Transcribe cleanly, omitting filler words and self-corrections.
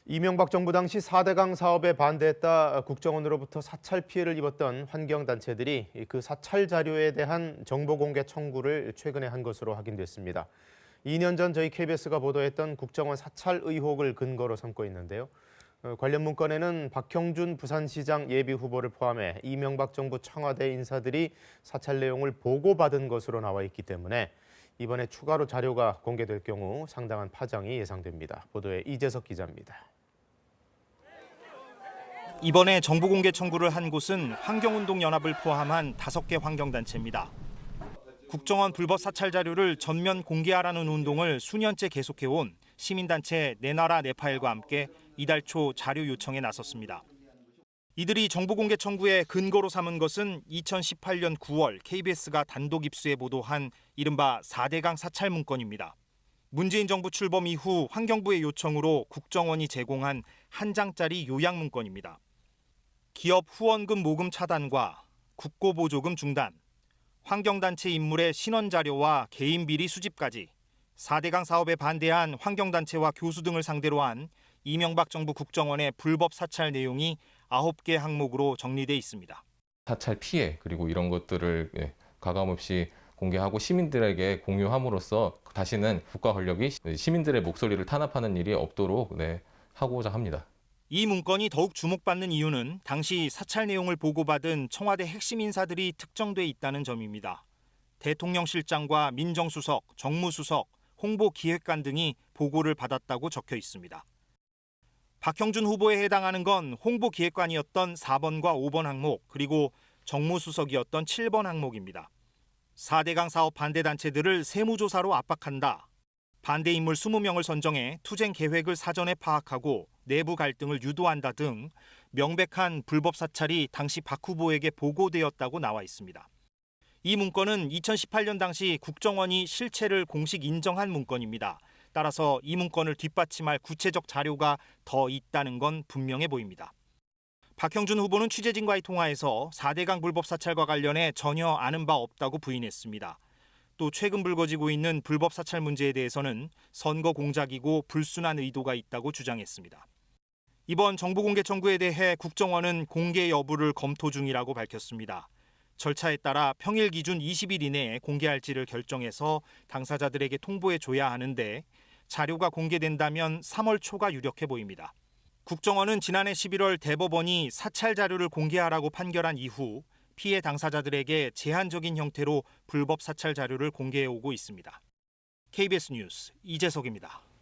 이명박 정부 당시 4대강 사업에 반대했다 국정원으로부터 사찰 피해를 입었던 환경단체들이 그 사찰 자료에 대한 정보 공개 청구를 최근에 한 것으로 확인됐습니다. 2년 전 저희 KBS가 보도했던 국정원 사찰 의혹을 근거로 삼고 있는데요. 관련 문건에는 박형준 부산시장 예비후보를 포함해 이명박 정부 청와대 인사들이 사찰 내용을 보고받은 것으로 나와 있기 때문에 이번에 추가로 자료가 공개될 경우 상당한 파장이 예상됩니다. 보도에 이재석 기자입니다. 이번에 정보 공개 청구를 한 곳은 환경운동연합을 포함한 5개 환경단체입니다. 국정원 불법 사찰 자료를 전면 공개하라는 운동을 수년째 계속해온 시민단체 내 나라 내 파일과 함께 이달 초 자료 요청에 나섰습니다. 이들이 정보 공개 청구의 근거로 삼은 것은 2018년 9월 KBS가 단독 입수해 보도한 이른바 4대강 사찰 문건입니다. 문재인 정부 출범 이후 환경부의 요청으로 국정원이 제공한 한 장짜리 요약 문건입니다. 기업 후원금 모금 차단과 국고보조금 중단, 환경단체 인물의 신원 자료와 개인 비리 수집까지 4대강 사업에 반대한 환경단체와 교수 등을 상대로 한 이명박 정부 국정원의 불법 사찰 내용이 9개 항목으로 정리돼 있습니다. 사찰 피해 그리고 이런 것들을 가감없이 공개하고 시민들에게 공유함으로써 다시는 국가 권력이 시민들의 목소리를 탄압하는 일이 없도록 하고자 합니다. 이 문건이 더욱 주목받는 이유는 당시 사찰 내용을 보고받은 청와대 핵심 인사들이 특정돼 있다는 점입니다. 대통령실장과 민정수석, 정무수석, 홍보기획관 등이 보고를 받았다고 적혀 있습니다. 박형준 후보에 해당하는 건 홍보기획관이었던 4번과 5번 항목, 그리고 정무수석이었던 7번 항목입니다. 4대강 사업 반대단체들을 세무조사로 압박한다. 반대 인물 20명을 선정해 투쟁 계획을 사전에 파악하고 내부 갈등을 유도한다 등 명백한 불법 사찰이 당시 박 후보에게 보고되었다고 나와 있습니다. 이 문건은 2018년 당시 국정원이 실체를 공식 인정한 문건입니다. 따라서 이 문건을 뒷받침할 구체적 자료가 더 있다는 건 분명해 보입니다. 박형준 후보는 취재진과의 통화에서 4대강 불법 사찰과 관련해 전혀 아는 바 없다고 부인했습니다. 또 최근 불거지고 있는 불법 사찰 문제에 대해서는 선거 공작이고 불순한 의도가 있다고 주장했습니다. 이번 정보 공개 청구에 대해 국정원은 공개 여부를 검토 중이라고 밝혔습니다. 절차에 따라 평일 기준 20일 이내에 공개할지를 결정해서 당사자들에게 통보해줘야 하는데 자료가 공개된다면 3월 초가 유력해 보입니다. 국정원은 지난해 11월 대법원이 사찰 자료를 공개하라고 판결한 이후 피해 당사자들에게 제한적인 형태로 불법 사찰 자료를 공개해오고 있습니다. KBS 뉴스 이재석입니다.